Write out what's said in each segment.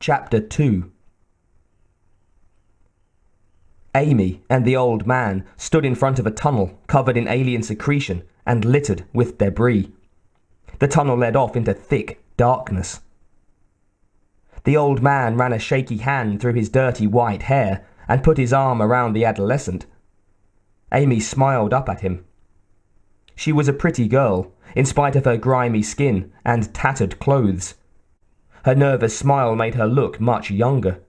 Chapter 2. Amy and the old man stood in front of a tunnel covered in alien secretion and littered with debris. The tunnel led off into thick darkness. The old man ran a shaky hand through his dirty white hair and put his arm around the adolescent. Amy smiled up at him. She was a pretty girl, in spite of her grimy skin and tattered clothes. Her nervous smile made her look much younger.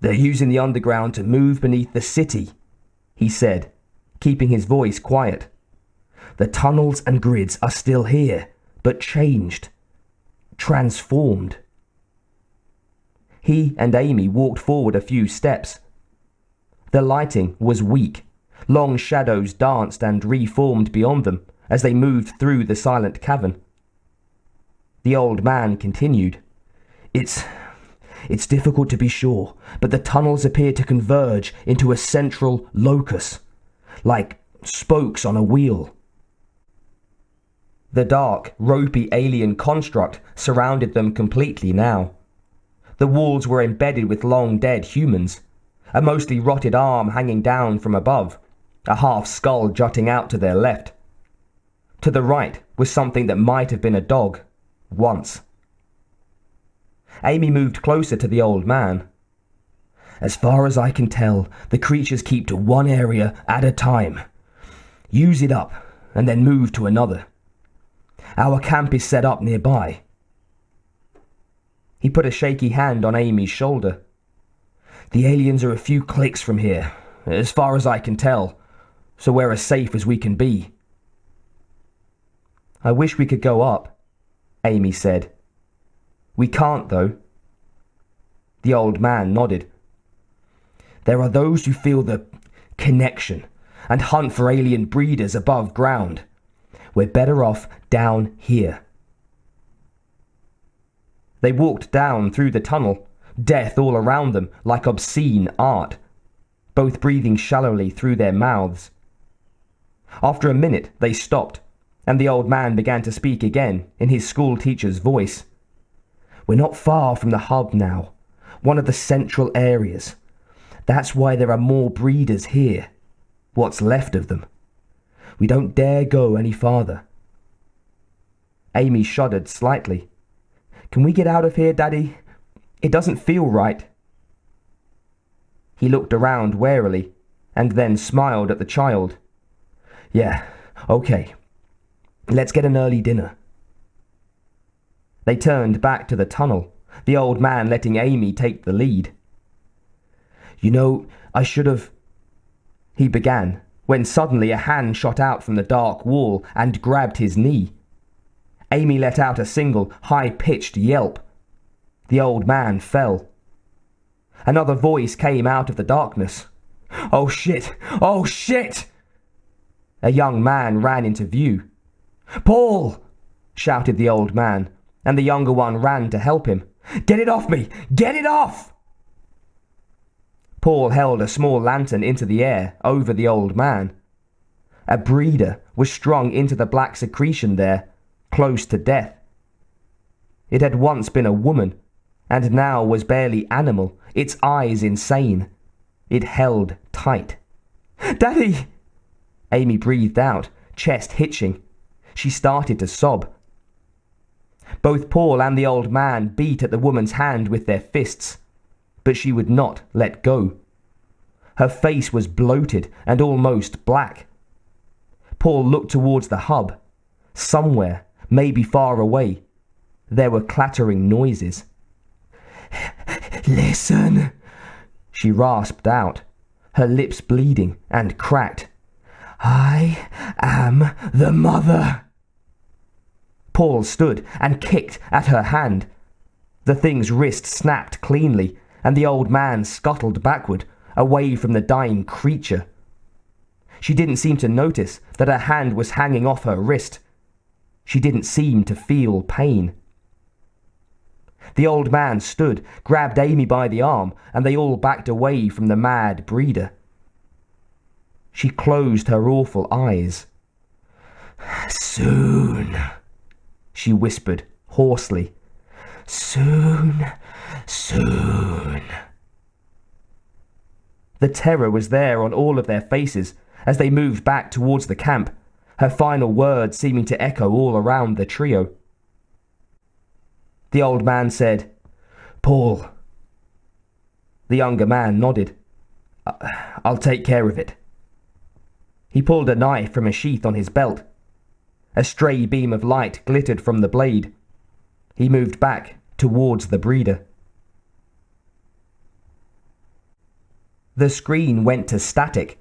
"They're using the underground to move beneath the city," he said, keeping his voice quiet. "The tunnels and grids are still here, but changed. Transformed." He and Amy walked forward a few steps. The lighting was weak. Long shadows danced and reformed beyond them as they moved through the silent cavern. The old man continued. It's difficult to be sure, but the tunnels appear to converge into a central locus, like spokes on a wheel." The dark, ropey alien construct surrounded them completely now. The walls were embedded with long dead humans, a mostly rotted arm hanging down from above, a half skull jutting out to their left. To the right was something that might have been a dog, once. Amy moved closer to the old man. "As far as I can tell, the creatures keep to one area at a time. Use it up, and then move to another. Our camp is set up nearby." He put a shaky hand on Amy's shoulder. "The aliens are a few clicks from here, as far as I can tell, so we're as safe as we can be." "I wish we could go up," Amy said. "We can't, though." The old man nodded. "There are those who feel the connection and hunt for alien breeders above ground. We're better off down here." They walked down through the tunnel, death all around them like obscene art, both breathing shallowly through their mouths. After a minute, they stopped, and the old man began to speak again in his schoolteacher's voice. "We're not far from the hub now, one of the central areas. That's why there are more breeders here, what's left of them. We don't dare go any farther." Amy shuddered slightly. "Can we get out of here, Daddy? It doesn't feel right." He looked around warily, and then smiled at the child. "Yeah, okay. Let's get an early dinner." They turned back to the tunnel, the old man letting Amy take the lead. "You know, I should have—" he began, when suddenly a hand shot out from the dark wall and grabbed his knee. Amy let out a single, high-pitched yelp. The old man fell. Another voice came out of the darkness. "Oh shit! Oh shit!" A young man ran into view. "Paul!" shouted the old man, and the younger one ran to help him. "Get it off me! Get it off!" Paul held a small lantern into the air over the old man. A breeder was strung into the black secretion there, close to death. It had once been a woman, and now was barely animal, its eyes insane. It held tight. "Daddy!" Amy breathed out, chest hitching. She started to sob. Both Paul and the old man beat at the woman's hand with their fists, but she would not let go. Her face was bloated and almost black. Paul looked towards the hub. Somewhere, maybe far away, there were clattering noises. "Listen," she rasped out, her lips bleeding and cracked. "I am the mother." Paul stood and kicked at her hand. The thing's wrist snapped cleanly, and the old man scuttled backward, away from the dying creature. She didn't seem to notice that her hand was hanging off her wrist. She didn't seem to feel pain. The old man stood, grabbed Amy by the arm, and they all backed away from the mad breeder. She closed her awful eyes. "Soon," she whispered hoarsely. Soon, soon. The terror was there on all of their faces as they moved back towards the camp, her final words seeming to echo all around the trio. The old man said, "Paul." The younger man nodded. "I'll take care of it." He pulled a knife from a sheath on his belt. A stray beam of light glittered from the blade. He moved back towards the breeder. The screen went to static.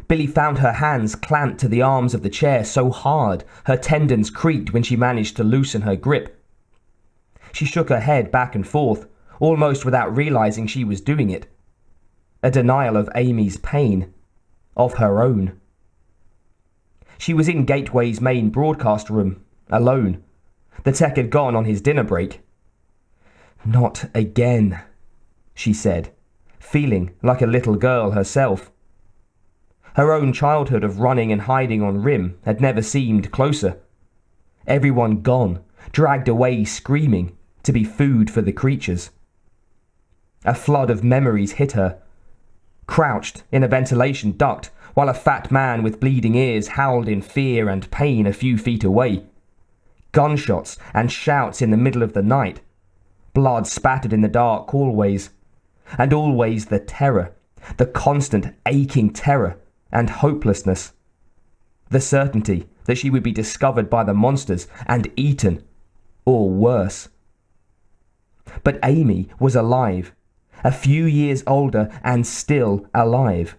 Billie found her hands clamped to the arms of the chair so hard her tendons creaked when she managed to loosen her grip. She shook her head back and forth, almost without realizing she was doing it. A denial of Amy's pain, of her own. She was in Gateway's main broadcast room, alone. The tech had gone on his dinner break. "Not again," she said, feeling like a little girl herself. Her own childhood of running and hiding on Rim had never seemed closer. Everyone gone, dragged away screaming, to be food for the creatures. A flood of memories hit her. Crouched in a ventilation duct while a fat man with bleeding ears howled in fear and pain a few feet away. Gunshots and shouts in the middle of the night. Blood spattered in the dark hallways. And always the terror, the constant aching terror and hopelessness. The certainty that she would be discovered by the monsters and eaten, or worse. But Amy was alive, a few years older and still alive.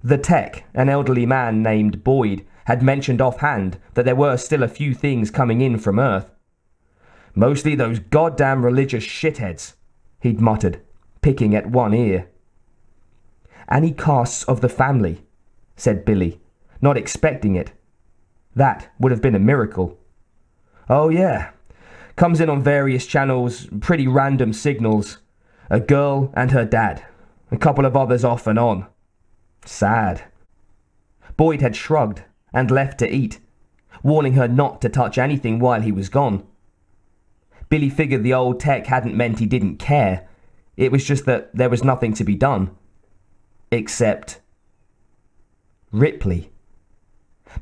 The tech, an elderly man named Boyd, had mentioned offhand that there were still a few things coming in from Earth. "Mostly those goddamn religious shitheads," he'd muttered, picking at one ear. "Any casts of the family," said Billie, not expecting it. That would have been a miracle. "Oh yeah. Comes in on various channels, pretty random signals. A girl and her dad. A couple of others off and on. Sad." Boyd had shrugged and left to eat, warning her not to touch anything while he was gone. Billie figured the old tech hadn't meant he didn't care. It was just that there was nothing to be done. Except Ripley.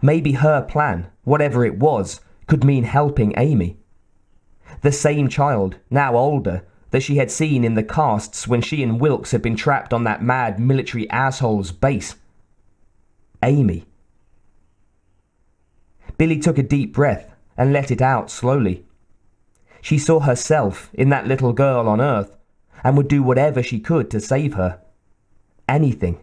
Maybe her plan, whatever it was, could mean helping Amy. The same child, now older, that she had seen in the casts when she and Wilks had been trapped on that mad military asshole's base. Amy. Billie took a deep breath and let it out slowly. She saw herself in that little girl on Earth and would do whatever she could to save her. Anything.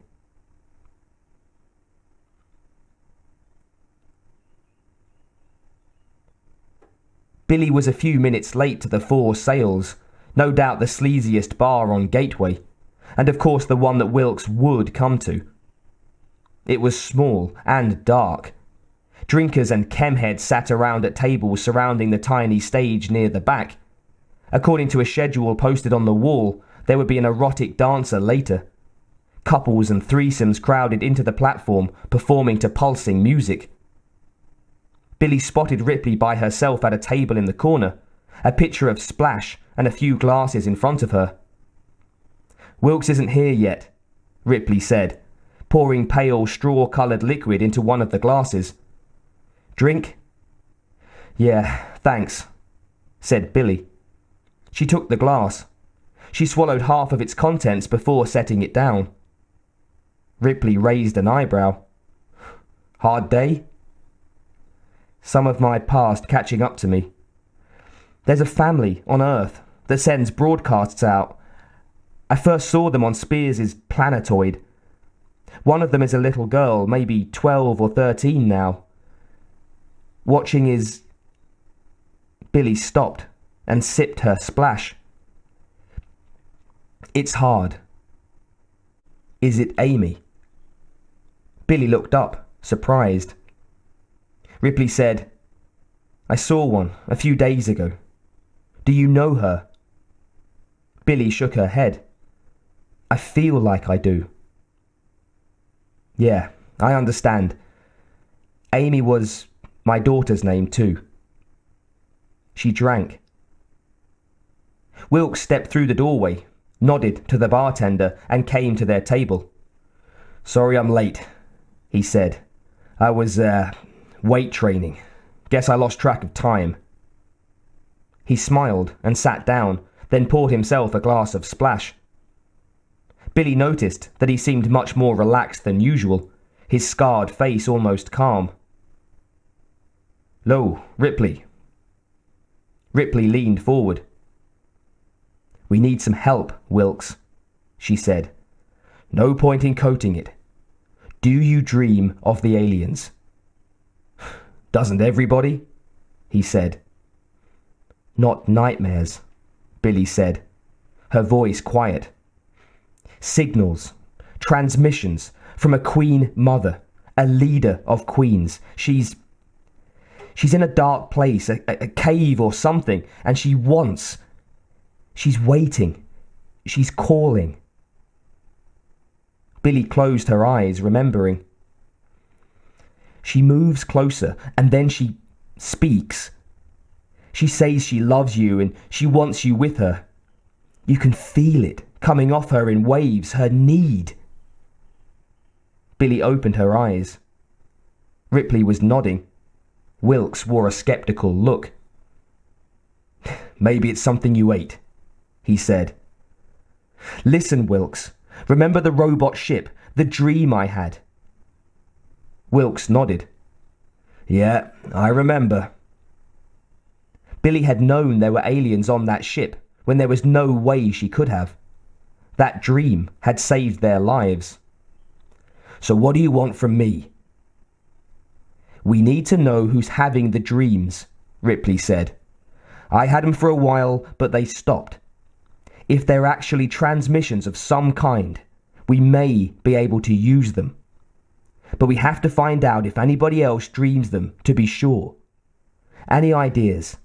Billie was a few minutes late to the Four Sails, no doubt the sleaziest bar on Gateway, and of course the one that Wilks would come to. It was small and dark. Drinkers and chemheads sat around at tables surrounding the tiny stage near the back. According to a schedule posted on the wall, there would be an erotic dancer later. Couples and threesomes crowded into the platform, performing to pulsing music. Billie spotted Ripley by herself at a table in the corner, a pitcher of splash and a few glasses in front of her. "Wilks isn't here yet," Ripley said, pouring pale straw-coloured liquid into one of the glasses. "Drink?" "Yeah, thanks," said Billie. She took the glass. She swallowed half of its contents before setting it down. Ripley raised an eyebrow. "Hard day?" "Some of my past catching up to me. There's a family on Earth that sends broadcasts out. I first saw them on Spears' planetoid. One of them is a little girl, maybe 12 or 13 now. Watching is..." Billie stopped and sipped her splash. "It's hard." "Is it Amy?" Billie looked up, surprised. Ripley said, "I saw one a few days ago. Do you know her?" Billie shook her head. "I feel like I do." "Yeah, I understand. Amy was my daughter's name too." She drank. Wilks stepped through the doorway, nodded to the bartender, and came to their table. "Sorry I'm late," he said. "I was, weight training. Guess I lost track of time." He smiled and sat down, then poured himself a glass of splash. Billie noticed that he seemed much more relaxed than usual, his scarred face almost calm. "Lo, Ripley." Ripley leaned forward. "We need some help, Wilks," she said. "No point in coating it. Do you dream of the aliens?" "Doesn't everybody?" he said. "Not nightmares," Billie said, her voice quiet. "Signals, transmissions from a queen mother, a leader of queens. She's in a dark place, a cave or something, and she's waiting. She's calling." Billie closed her eyes, remembering. "She moves closer, and then she speaks. She says she loves you and she wants you with her. You can feel it coming off her in waves, her need." Billie opened her eyes. Ripley was nodding. Wilks wore a skeptical look. "Maybe it's something you ate," he said. "Listen, Wilks. Remember the robot ship, the dream I had?" Wilks nodded. "Yeah, I remember." Billie had known there were aliens on that ship when there was no way she could have. That dream had saved their lives. "So what do you want from me?" "We need to know who's having the dreams," Ripley said. "I had them for a while, but they stopped. If they're actually transmissions of some kind, we may be able to use them. But we have to find out if anybody else dreams them to be sure. Any ideas?"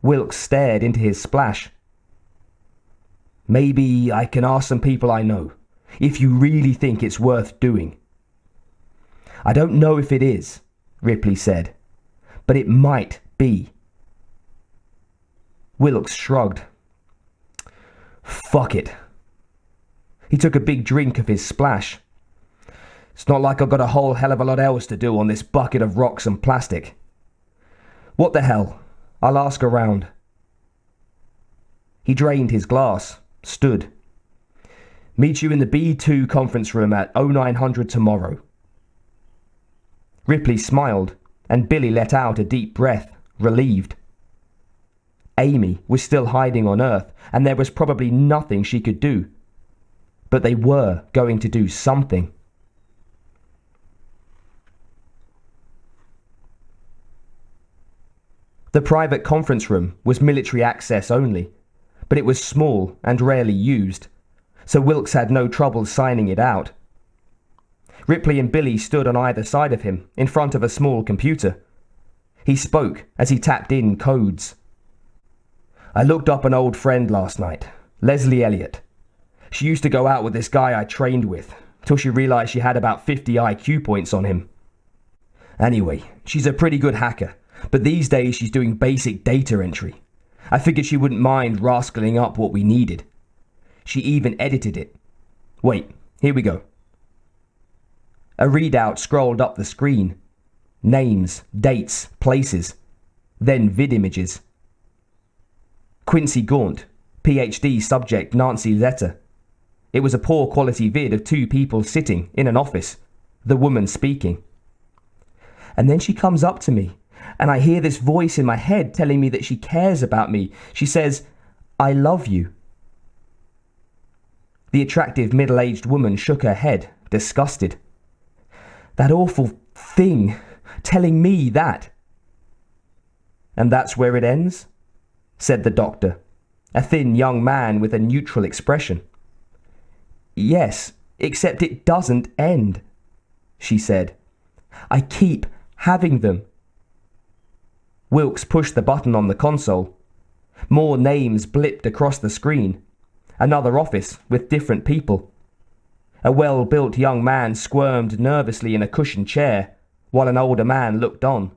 Wilks stared into his splash. "Maybe I can ask some people I know, if you really think it's worth doing." "I don't know if it is," Ripley said, "but it might be." Wilks shrugged. "Fuck it." He took a big drink of his splash. "It's not like I've got a whole hell of a lot else to do on this bucket of rocks and plastic. What the hell? I'll ask around." He drained his glass, stood. "Meet you in the B2 conference room at 0900 tomorrow." Ripley smiled, and Billie let out a deep breath, relieved. Amy was still hiding on Earth, and there was probably nothing she could do. But they were going to do something. The private conference room was military access only, but it was small and rarely used, so Wilks had no trouble signing it out. Ripley and Billie stood on either side of him, in front of a small computer. He spoke as he tapped in codes. "I looked up an old friend last night, Leslie Elliott. She used to go out with this guy I trained with, till she realized she had about 50 IQ points on him. Anyway, she's a pretty good hacker, but these days she's doing basic data entry. I figured she wouldn't mind rascaling up what we needed. She even edited it. Wait, here we go." A readout scrolled up the screen. Names, dates, places. Then vid images. Quincy Gaunt, PhD subject Nancy Letter. It was a poor quality vid of two people sitting in an office, the woman speaking. "And then she comes up to me, and I hear this voice in my head telling me that she cares about me. She says, 'I love you.'" The attractive middle-aged woman shook her head, disgusted. "That awful thing, telling me that." "And that's where it ends?" said the doctor, a thin young man with a neutral expression. "Yes, except it doesn't end," she said. "I keep having them." Wilks pushed the button on the console. More names blipped across the screen. Another office with different people. A well-built young man squirmed nervously in a cushioned chair, while an older man looked on.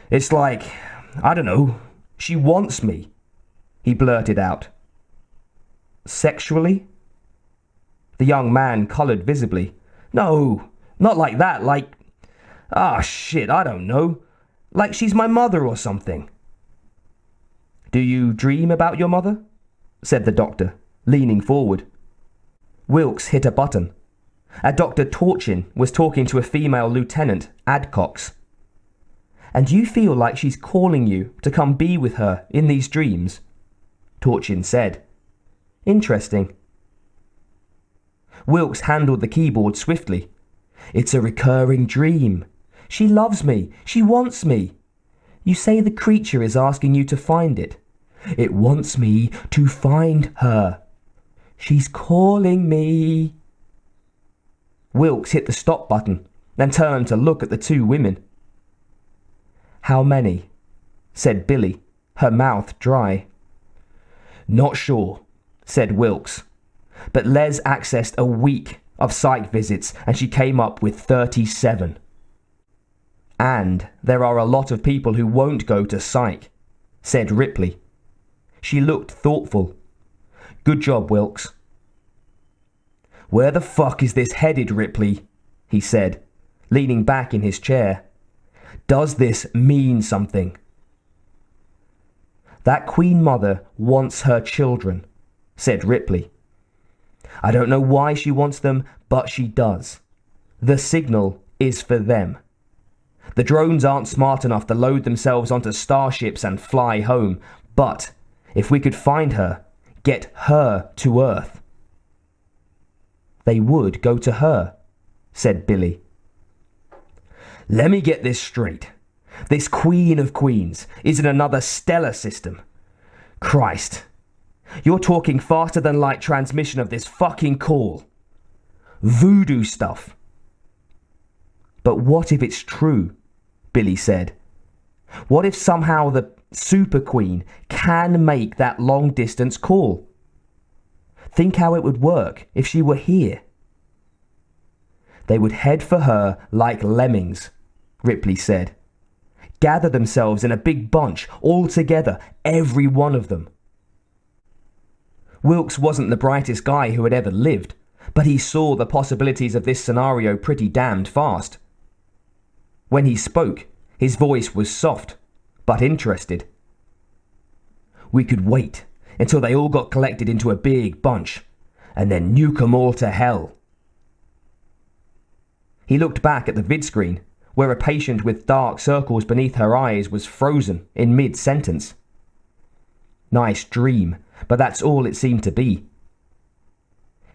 It's like, I don't know, she wants me, he blurted out. Sexually? The young man coloured visibly. No, not like that, like, shit, I don't know. Like she's my mother or something. Do you dream about your mother? Said the doctor, leaning forward. Wilks hit a button. A Dr. Torchin was talking to a female lieutenant, Adcox. And you feel like she's calling you to come be with her in these dreams? Torchin said. Interesting. Wilks handled the keyboard swiftly. It's a recurring dream. She loves me. She wants me. You say the creature is asking you to find it. It wants me to find her. She's calling me. Wilks hit the stop button, then turned to look at the two women. How many? Said Billie, her mouth dry. Not sure, said Wilks, but Les accessed a week of psych visits and she came up with 37. And there are a lot of people who won't go to psych, said Ripley. She looked thoughtful. Good job, Wilks. Where the fuck is this headed, Ripley? He said, leaning back in his chair. Does this mean something? That Queen Mother wants her children, said Ripley. I don't know why she wants them, but she does. The signal is for them. The drones aren't smart enough to load themselves onto starships and fly home, but if we could find her, get her to Earth. They would go to her, said Billie. Let me get this straight. This Queen of Queens is in another stellar system. Christ, you're talking faster than light transmission of this fucking call. Voodoo stuff. But what if it's true? Billie said. What if somehow the Super Queen can make that long-distance call? Think how it would work if she were here. They would head for her like lemmings, Ripley said. Gather themselves in a big bunch, all together, every one of them. Wilks wasn't the brightest guy who had ever lived, but he saw the possibilities of this scenario pretty damned fast. When he spoke, his voice was soft, but interested. We could wait until they all got collected into a big bunch, and then nuke 'em all to hell. He looked back at the vidscreen, where a patient with dark circles beneath her eyes was frozen in mid-sentence. Nice dream, but that's all it seemed to be.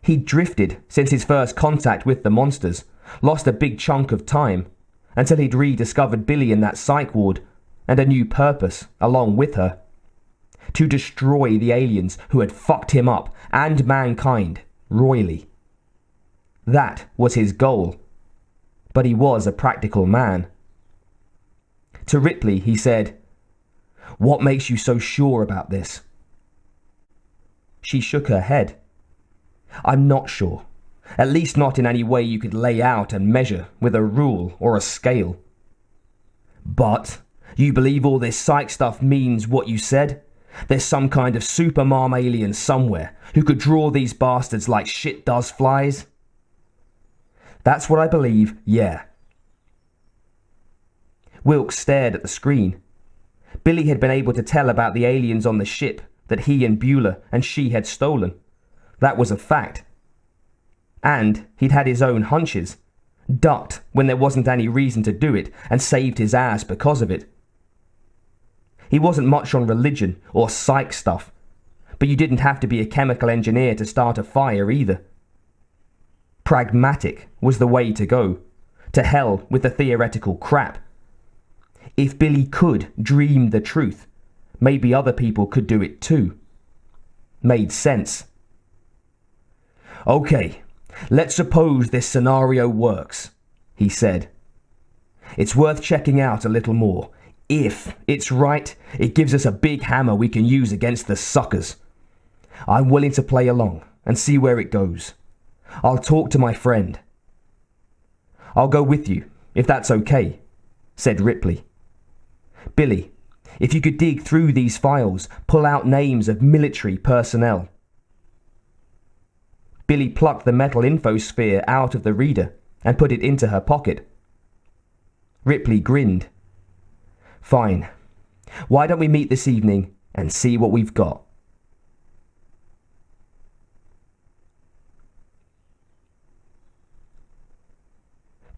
He'd drifted since his first contact with the monsters, lost a big chunk of time, until he'd rediscovered Billie in that psych ward, and a new purpose along with her. To destroy the aliens who had fucked him up, and mankind, royally. That was his goal. But he was a practical man. To Ripley, he said, "What makes you so sure about this?" She shook her head. "I'm not sure. At least not in any way you could lay out and measure with a rule or a scale." "But you believe all this psych stuff means what you said? There's some kind of super mom alien somewhere who could draw these bastards like shit does flies?" "That's what I believe, yeah." Wilks stared at the screen. Billie had been able to tell about the aliens on the ship that he and Beulah and she had stolen. That was a fact. And he'd had his own hunches, ducked when there wasn't any reason to do it, and saved his ass because of it. He wasn't much on religion or psych stuff, but you didn't have to be a chemical engineer to start a fire either. Pragmatic was the way to go. To hell with the theoretical crap. If Billie could dream the truth, maybe other people could do it too. Made sense. "Okay, let's suppose this scenario works," he said. "It's worth checking out a little more. If it's right, it gives us a big hammer we can use against the suckers. I'm willing to play along and see where it goes. I'll talk to my friend." "I'll go with you, if that's okay," said Ripley. Billie, if you could dig through these files, pull out names of military personnel. Billie plucked the metal infosphere out of the reader and put it into her pocket. Ripley grinned. Fine. Why don't we meet this evening and see what we've got?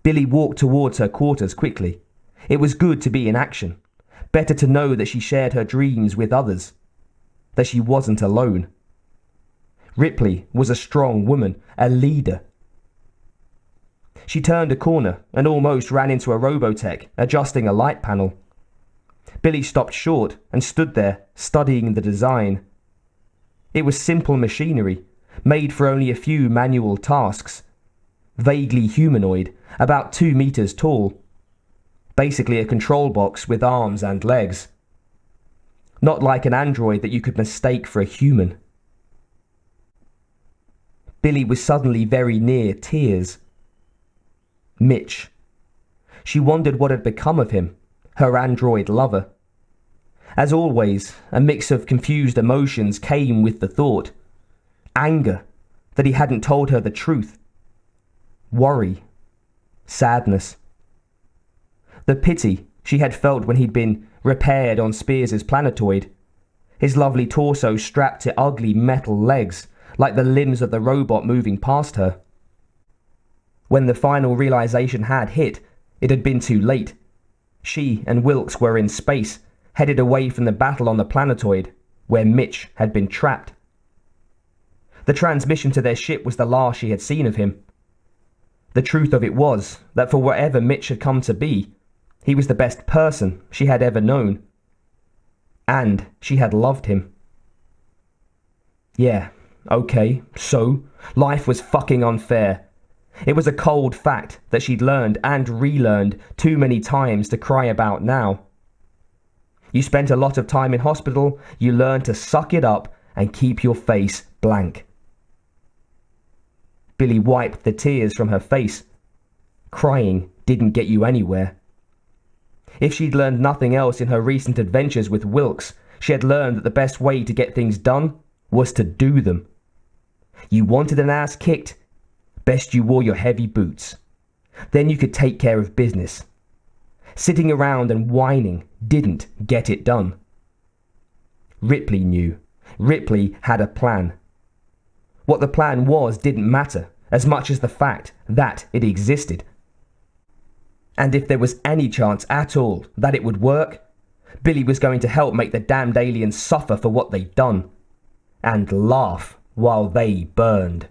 Billie walked towards her quarters quickly. It was good to be in action. Better to know that she shared her dreams with others. That she wasn't alone. Ripley was a strong woman, a leader. She turned a corner and almost ran into a Robotech adjusting a light panel. Billie stopped short and stood there, studying the design. It was simple machinery, made for only a few manual tasks. Vaguely humanoid, about 2 meters tall. Basically a control box with arms and legs. Not like an android that you could mistake for a human. Billie was suddenly very near tears. Mitch. She wondered what had become of him, her android lover. As always, a mix of confused emotions came with the thought. Anger that he hadn't told her the truth. Worry. Sadness. The pity she had felt when he'd been repaired on Spears's planetoid. His lovely torso strapped to ugly metal legs, like the limbs of the robot moving past her. When the final realization had hit, it had been too late. She and Wilks were in space, headed away from the battle on the planetoid, where Mitch had been trapped. The transmission to their ship was the last she had seen of him. The truth of it was that for whatever Mitch had come to be, he was the best person she had ever known. And she had loved him. Yeah, okay, so life was fucking unfair. It was a cold fact that she'd learned and relearned too many times to cry about now. You spent a lot of time in hospital, you learned to suck it up and keep your face blank. Billie wiped the tears from her face. Crying didn't get you anywhere. If she'd learned nothing else in her recent adventures with Wilks, she had learned that the best way to get things done was to do them. You wanted an ass kicked? Best you wore your heavy boots. Then you could take care of business. Sitting around and whining didn't get it done. Ripley knew. Ripley had a plan. What the plan was didn't matter, as much as the fact that it existed. And if there was any chance at all that it would work, Billie was going to help make the damned aliens suffer for what they'd done. And laugh while they burned.